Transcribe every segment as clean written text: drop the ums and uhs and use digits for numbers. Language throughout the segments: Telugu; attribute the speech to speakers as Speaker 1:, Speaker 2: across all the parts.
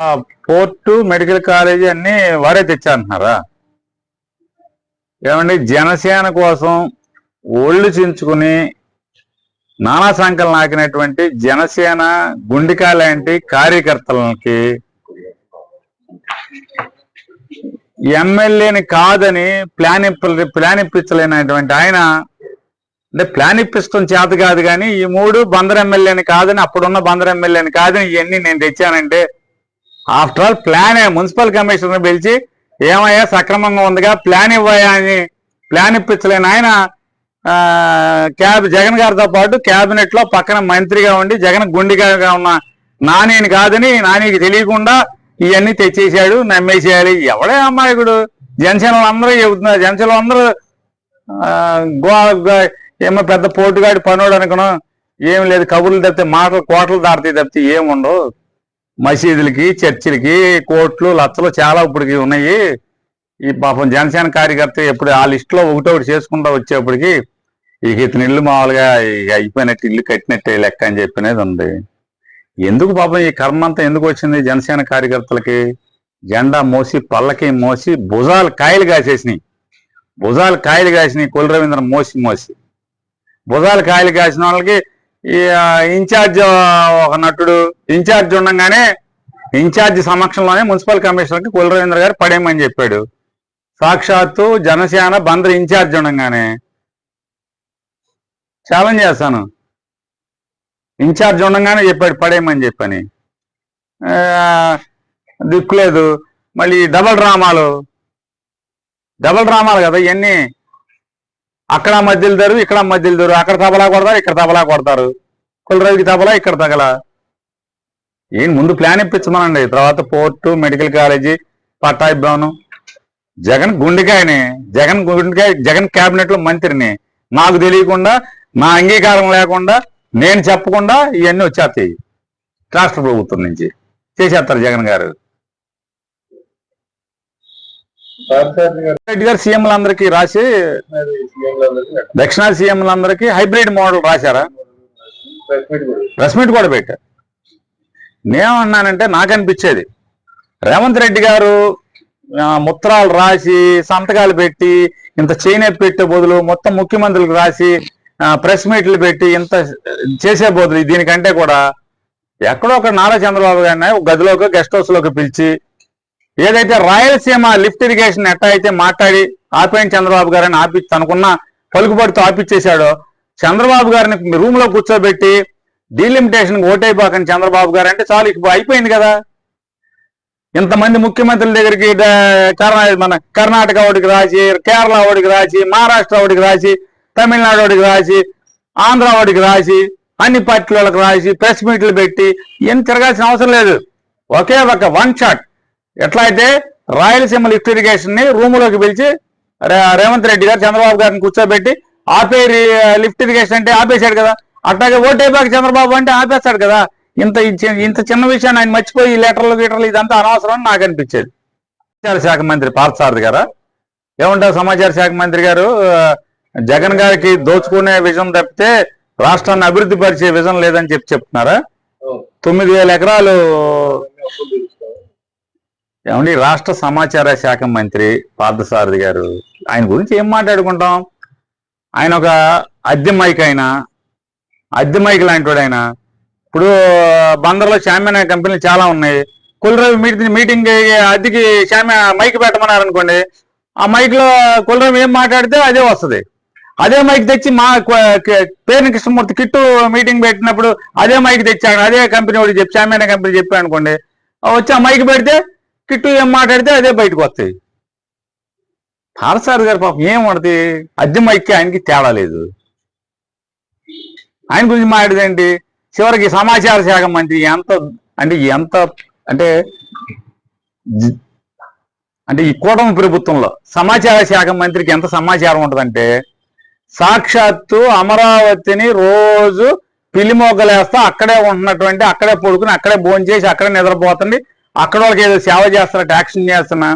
Speaker 1: పోర్టు మెడికల్ కాలేజీ అన్ని వారే తెచ్చారంటున్నారా? ఏమండి, జనసేన కోసం ఒళ్ళు చించుకుని నానా సంకలు నాకినటువంటి జనసేన గుండికా లాంటి కార్యకర్తలకి ఎమ్మెల్యేని కాదని ప్లాన్ ఇప్పించలేనటువంటి ఆయన, అంటే ప్లాన్ ఇప్పిస్తాం చేత కాదు కానీ ఈ మూడు బందర్ ఎమ్మెల్యేని కాదని, అప్పుడున్న బందర్ ఎమ్మెల్యేని కాదని ఇవన్నీ నేను తెచ్చానంటే ఆఫ్టర్ ఆల్ ప్లానే. మున్సిపల్ కమిషనర్ పిలిచి ఏమయ్యా సక్రమంగా ఉందిగా ప్లాన్ ఇవ్వయా అని ప్లాన్ ఇప్పించలేని ఆయన జగన్ గారితో పాటు క్యాబినెట్ లో పక్కన మంత్రిగా ఉండి జగన్ గుండిగా ఉన్న నానిని కాదని, నానికి తెలియకుండా ఇవన్నీ తెచ్చేసాడు, నమ్మేసేయాలి. ఎవడే అమ్మాయికుడు? జనసేనలు అందరూ చెబుతున్నారు, జనసేనలు అందరూ ఏమో పెద్ద పోటుగాడి పనోడు అనుకున్నాం. ఏం లేదు, కబుర్లు తప్పితే మాటలు కోటలు దాటితే తప్పితే ఏముండవు. మసీదులకి, చర్చిలకి కోట్లు లచ్చలు చాలా ఇప్పటికి ఉన్నాయి. ఈ పాపం జనసేన కార్యకర్త ఎప్పుడు ఆ లిస్టులో ఒకటొకటి చేసుకుంటూ వచ్చేప్పటికి ఇక ఇతని ఇల్లు మామూలుగా అయిపోయినట్టు, ఇల్లు కట్టినట్టే లెక్క అని చెప్పినది ఉంది. ఎందుకు పాపం ఈ కర్మ అంతా ఎందుకు వచ్చింది జనసేన కార్యకర్తలకి? జెండా మోసి పల్లకి మోసి భుజాలు కాయలు కాసేసినాయి, భుజాలు కాయలు కాసినాయి. కొల్లు రవీంద్ర మోసి భుజాలు కాయలు కాసిన వాళ్ళకి ఈ ఇన్ఛార్జ్ ఒక నటుడు ఇన్ఛార్జ్ ఉండగానే ఇన్ఛార్జ్ సమక్షంలోనే మున్సిపల్ కమిషనర్కి కొల్లు రవీంద్ర గారు పడేయమని చెప్పాడు. సాక్షాత్తు జనసేన బందర్ ఇన్ఛార్జ్ ఉండగానే ఛాలెంజ్ చేస్తాను, ఇన్ఛార్జ్ ఉండగానే చెప్పాడు పడేయమని చెప్పని. దిక్కులేదు. మళ్ళీ డబల్ డ్రామాలు కదా ఇవన్నీ. అక్కడ మధ్యలో దరు, ఇక్కడ మధ్యలో దరు, అక్కడ తబలా కొడతారు, ఇక్కడ తబలా కొడతారు. కొల్లరవికి తబలా, ఇక్కడ తగల. ఏం ముందు ప్లాన్ ఇప్పించమనండి. తర్వాత పోర్టు మెడికల్ కాలేజీ పట్టా ఇబ్బాను. జగన్ గుండెకాయని, జగన్ క్యాబినెట్ లో మంత్రిని, నాకు తెలియకుండా నా అంగీకారం లేకుండా నేను చెప్పకుండా ఇవన్నీ వచ్చేస్తాయి రాష్ట్ర ప్రభుత్వం నుంచి. చేసేస్తారు జగన్ గారు. రెడ్డి గారు సీఎంలందరికీ రాసి, దక్షిణాది సీఎంలందరికీ హైబ్రిడ్ మోడల్ రాశారా? ప్రెస్ మీట్ కూడా పెట్టారు. నేనేమన్నానంటే నాకు అనిపించేది, రేవంత్ రెడ్డి గారు ముత్రాలు రాసి సంతకాలు పెట్టి ఇంత చేనేత పెట్టే బదులు మొత్తం ముఖ్యమంత్రులకు రాసి ప్రెస్ మీట్లు పెట్టి ఇంత చేసే బదులు దీనికంటే కూడా ఎక్కడో ఒక నారా చంద్రబాబు గారిని ఒక గదిలోకి గెస్ట్ హౌస్ లోకి పిలిచి ఏదైతే రాయలసీమ లిఫ్ట్ ఇరిగేషన్ ఎట్టా అయితే మాట్లాడి ఆపేయండి చంద్రబాబు గారిని తనకున్న పలుకుబడితో ఆపిచ్చేశాడో, చంద్రబాబు గారిని రూమ్ లో కూర్చోబెట్టి డీలిమిటేషన్ ఓటైపోకండి చంద్రబాబు గారు అంటే చాలు, ఇప్పుడు అయిపోయింది కదా. ఇంతమంది ముఖ్యమంత్రుల దగ్గరికి మన కర్ణాటక వాడికి రాసి, కేరళ వాడికి రాసి, మహారాష్ట్ర వాడికి రాసి, తమిళనాడు వాడికి రాసి, ఆంధ్ర వాడికి రాసి, అన్ని పార్టీలకు రాసి ప్రెస్ మీట్లు పెట్టి ఏం తిరగాల్సిన అవసరం లేదు. ఒకే ఒక వన్ షాట్. ఎట్లా అయితే రాయలసీమ లిఫ్ట్ ఇరిగేషన్ ని రూములోకి పిలిచి రేవంత్ రెడ్డి గారు చంద్రబాబు గారిని కూర్చోబెట్టి ఆపే లిఫ్ట్ ఇరిగేషన్ అంటే ఆపేశాడు కదా, అట్లాగే ఓటైపోక చంద్రబాబు అంటే ఆపేస్తాడు కదా. ఇంత చిన్న విషయాన్ని ఆయన మర్చిపోయి లెటర్లు ఇదంతా అనవసరం అని నాకు అనిపించేది. సమాచార శాఖ మంత్రి పార్థసారథి గారా ఏమంటారు? సమాచార శాఖ మంత్రి గారు జగన్ గారికి దోచుకునే విజన్ తప్పితే రాష్ట్రాన్ని అభివృద్ధి పరిచే విజన్ లేదని చెప్తున్నారా? 9,000 ఎకరాలు. ఏమండి, రాష్ట్ర సమాచార శాఖ మంత్రి పార్థసారథి గారు, ఆయన గురించి ఏం మాట్లాడుకుంటాం? ఆయన ఒక అద్దె మైక్ లాంటి వాడు ఆయన. ఇప్పుడు బందర్లో షామ్యానా కంపెనీలు చాలా ఉన్నాయి. కొల్లురవి మీటింగ్ అద్దెకి మైక్ పెట్టమన్నారు అనుకోండి, ఆ మైక్ లో కొల్లురవి ఏం మాట్లాడితే అదే వస్తుంది. అదే మైక్ తెచ్చి మా పేరుని కృష్ణమూర్తి కిట్టు మీటింగ్ పెట్టినప్పుడు అదే మైక్ తెచ్చాడు, అదే కంపెనీ వాడికి చెప్పి షామ్యానా కంపెనీ చెప్పాడు అనుకోండి, వచ్చి ఆ మైక్ పెడితే కిట్టు ఏం మాట్లాడితే అదే బయటకు వస్తాయి. పార్థసారథి గారు పాపం ఏం పడుతుంది, అద్దె మైక్కి ఆయనకి తేడా లేదు. ఆయన గురించి మాట్లాడేదేంటి? చివరికి సమాచార శాఖ మంత్రి ఎంత అంటే ఈ కూటమి ప్రభుత్వంలో సమాచార శాఖ మంత్రికి ఎంత సమాచారం ఉంటుందంటే, సాక్షాత్తు అమరావతిని రోజు పిల్లిమోగలేస్తా అక్కడే ఉంటున్నటువంటి, అక్కడే పడుకుని అక్కడే భోంచేసి అక్కడే నిద్రపోతుంది, అక్కడ వాళ్ళకి ఏదో సేవ చేస్తున్నట్టు యాక్షన్ చేస్తున్నా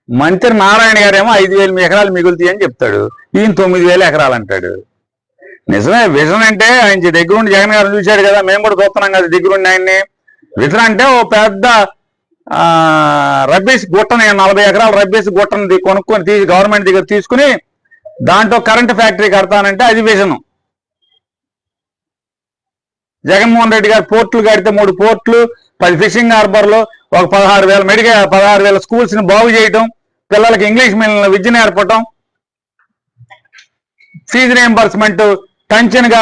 Speaker 1: మంత్రి నారాయణ గారేమో 5,000 ఎకరాలు మిగులుతాయి అని చెప్తాడు, ఈయన 9,000 ఎకరాలు అంటాడు. నిజమే, విజన్ అంటే ఆయన దగ్గరుండి జగన్ గారు చూశాడు కదా, మేము కూడా చూస్తున్నాం కదా దగ్గరుండి ఆయన్ని. విజన్ అంటే ఓ పెద్ద రబ్బీస్ గుట్టని 40 ఎకరాల రబ్బీస్ గుట్టని కొనుక్కొని గవర్నమెంట్ దగ్గర తీసుకుని దాంట్లో కరెంట్ ఫ్యాక్టరీ కడతానంటే అది విజన్. జగన్మోహన్ రెడ్డి గారు పోర్టులు కడితే 3 పోర్టులు, 10 ఫిషింగ్ హార్బర్లు, ఒక 16,000 స్కూల్స్ ని బాగు చేయటం, పిల్లలకి ఇంగ్లీష్ మీడియం విద్య నేర్పటం, ఫీజు రియంబర్స్మెంట్ టెన్షన్ గా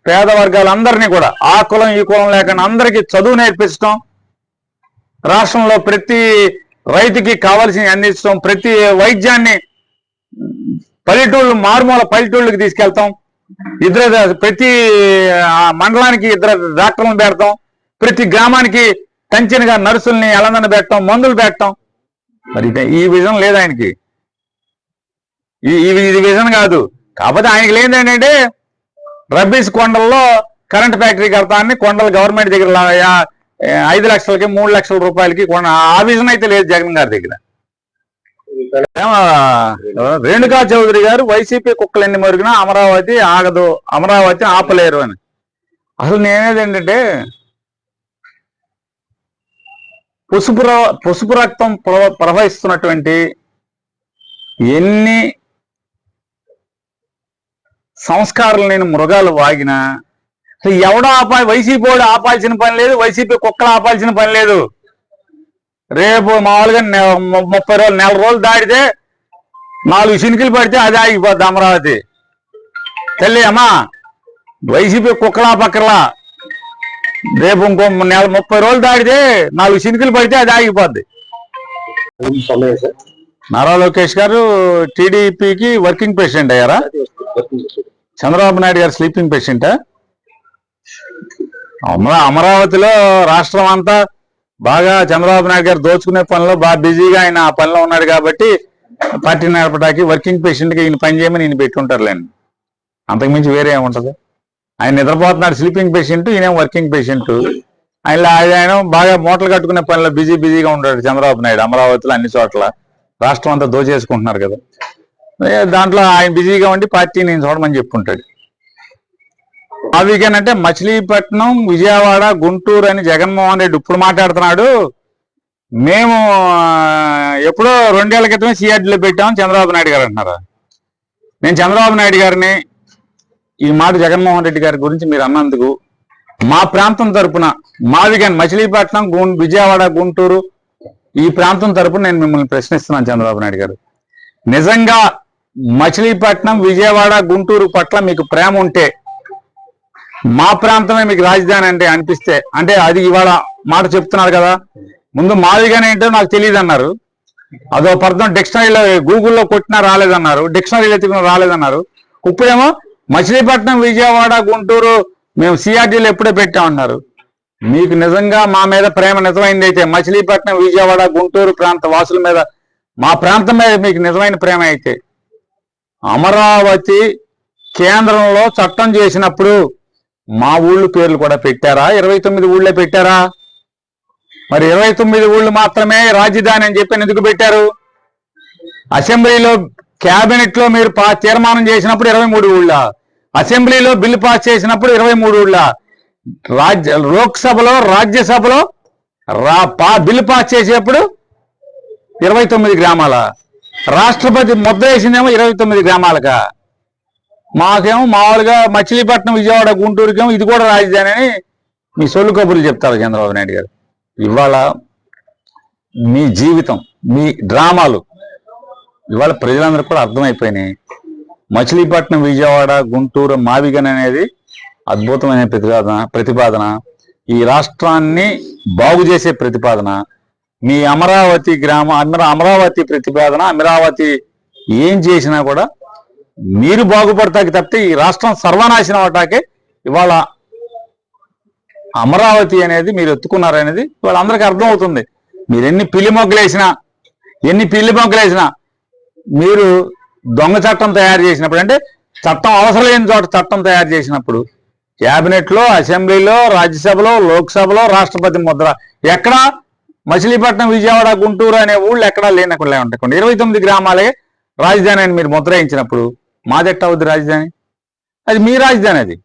Speaker 1: పేద వర్గాలందరినీ కూడా ఆ కులం ఈ కులం లేకుండా అందరికీ చదువు నేర్పించడం, రాష్ట్రంలో ప్రతి రైతుకి కావాల్సిన అందించడం, ప్రతి వైద్యాన్ని పల్లెటూళ్ళు మారుమూల పల్లెటూళ్ళకి తీసుకెళ్తాం, ప్రతి మండలానికి 2 డాక్టర్లను పెడతాం, ప్రతి గ్రామానికి టెన్షన్ గా నర్సుల్ని ఎలందని పెట్టడం, మందులు పెట్టడం. మరి ఈ విజన్ లేదు ఆయనకి. ఇది విజన్ కాదు. కాకపోతే ఆయనకి లేదు ఏంటంటే రబ్బీస్ కొండల్లో కరెంట్ ఫ్యాక్టరీ కడతాన్ని కొండలు గవర్నమెంట్ దగ్గర 5 లక్షలకి 3 లక్షల రూపాయలకి ఆ విజన్ అయితే లేదు జగన్ గారి దగ్గర. రేణుకా చౌదరి గారు వైసీపీ కుక్కలు ఎన్ని మరుగునా అమరావతి ఆగదు, అమరావతి ఆపలేరు అని. అసలు నేనేది ఏంటంటే పసుపు రక్తం ప్రవహిస్తున్నటువంటి ఎన్ని సంస్కారాలు నేను మృగాలు వాగినా ఎవడో వైసీపీ వాడు ఆపాల్సిన పని లేదు, వైసీపీ కుక్కలు ఆపాల్సిన పని లేదు. రేపు మామూలుగా 30 రోజులు, నెల రోజులు దాటితే 4 చినుకులు పడితే అది ఆగిపోద్ది అమరావతి. తల్లి అమ్మా వైసీపీ కుక్కలా పక్కలా రేపు ఇంకో 30 రోజులు దాటితే 4 చినుకులు పడితే అది ఆగిపోద్ది. నారా లోకేష్ గారు టీడీపీకి వర్కింగ్ ప్రెసిడెంట్ అయ్యారా? చంద్రబాబు నాయుడు గారు స్లీపింగ్ పేషెంటా? అమరావతిలో రాష్ట్రం అంతా బాగా చంద్రబాబు నాయుడు గారు దోచుకునే పనిలో బాగా బిజీగా ఆయన ఆ పనిలో ఉన్నాడు కాబట్టి పార్టీ నడపడానికి వర్కింగ్ పేషెంట్గా ఈయన పని చేయమని ఈయన పెట్టుంటారులేండి. అంతకుమించి వేరే ఏముంటది? ఆయన నిద్రపోతున్నాడు స్లీపింగ్ పేషెంట్, ఈయన వర్కింగ్ పేషెంట్. ఆయన బాగా మూటలు కట్టుకునే పనిలో బిజీగా ఉంటాడు చంద్రబాబు నాయుడు. అమరావతిలో అన్ని చోట్ల రాష్ట్రం అంతా దోచేసుకుంటున్నారు కదా, దాంట్లో ఆయన బిజీగా ఉండి పార్టీ నేను చూడమని చెప్పుంటాడు. ఆ వీకెండ్ అంటే మచిలీపట్నం, విజయవాడ, గుంటూరు అని జగన్మోహన్ రెడ్డి ఇప్పుడు మాట్లాడుతున్నాడు. మేము ఎప్పుడో 2 ఏళ్ల క్రితమే సిఆర్డీలో పెట్టామని చంద్రబాబు నాయుడు గారు అంటున్నారు. నేను చంద్రబాబు నాయుడు గారిని ఈ మాట జగన్మోహన్ రెడ్డి గారి గురించి మీరు అన్నందుకు మా ప్రాంతం తరపున మా వీకెండ్ మచిలీపట్నం, విజయవాడ, గుంటూరు ఈ ప్రాంతం తరపున నేను మిమ్మల్ని ప్రశ్నిస్తున్నాను చంద్రబాబు నాయుడు గారు. నిజంగా మచిలీపట్నం, విజయవాడ, గుంటూరు పట్ల మీకు ప్రేమ ఉంటే, మా ప్రాంతమే మీకు రాజధాని అంటే అనిపిస్తే, అంటే అది ఇవాళ మాట చెప్తున్నారు కదా, ముందు మాదిగానే ఏంటో నాకు తెలియదు అన్నారు. అదో పర్థం డిక్షనరీలో గూగుల్లో కొట్టినా రాలేదన్నారు, డిక్షనరీలో ఎత్తుకున్నా రాలేదన్నారు. ఇప్పుడేమో మచిలీపట్నం, విజయవాడ, గుంటూరు మేము సిఆర్డీలో ఎప్పుడే పెట్టామన్నారు. మీకు నిజంగా మా మీద ప్రేమ నిజమైంది అయితే, మచిలీపట్నం, విజయవాడ, గుంటూరు ప్రాంత వాసుల మీద, మా ప్రాంతం మీద మీకు నిజమైన ప్రేమ అయితే, అమరావతి కేంద్రంలో చట్టం చేసినప్పుడు మా ఊళ్ళు పేర్లు కూడా పెట్టారా? 29 ఊళ్ళే పెట్టారా? మరి 29 ఊళ్ళు మాత్రమే రాజధాని అని చెప్పి ఎందుకు పెట్టారు? అసెంబ్లీలో క్యాబినెట్ లో మీరు తీర్మానం చేసినప్పుడు 23 ఊళ్ళ, అసెంబ్లీలో బిల్లు పాస్ చేసినప్పుడు 23 ఊళ్ళ, లోక్సభలో రాజ్యసభలో బిల్లు పాస్ చేసేప్పుడు 29 గ్రామాల, రాష్ట్రపతి ముద్ర వేసిందేమో 29 గ్రామాలకా? మాకేమో మామూలుగా మచిలీపట్నం, విజయవాడ, గుంటూరుకేమో ఇది కూడా రాజధాని అని మీ సొల్లు కబుర్లు చెప్తారు చంద్రబాబు నాయుడు గారు. ఇవాళ మీ జీవితం, మీ డ్రామాలు ఇవాళ ప్రజలందరూ కూడా అర్థమైపోయినాయి. మచిలీపట్నం, విజయవాడ, గుంటూరు మావిగన్ అనేది అద్భుతమైన ప్రతిపాదన, ఈ రాష్ట్రాన్ని బాగు చేసే ప్రతిపాదన. మీ అమరావతి అమరావతి ప్రతిపాదన, అమరావతి ఏం చేసినా కూడా మీరు బాగుపడతాకి తప్పితే ఈ రాష్ట్రం సర్వనాశనం అవటాకే ఇవాళ అమరావతి అనేది మీరు ఎత్తుకున్నారనేది ఇవాళ అందరికీ అర్థమవుతుంది. మీరు ఎన్ని పిల్లి మొగ్గలేసినా మీరు దొంగ చట్టం తయారు చేసినప్పుడు, అంటే చట్టం అవసరం లేని చోట చట్టం తయారు చేసినప్పుడు, క్యాబినెట్లో, అసెంబ్లీలో, రాజ్యసభలో, లోక్సభలో రాష్ట్రపతి ముద్ర ఎక్కడా మచిలీపట్నం, విజయవాడ, గుంటూరు అనే ఊళ్ళు ఎక్కడా లేనకుండా ఉంటాయి. 29 గ్రామాలే రాజధాని అని మీరు ముద్ర వేయించినప్పుడు మాదెట్ట అవుద్ది రాజధాని? అది మీ రాజధాని. అది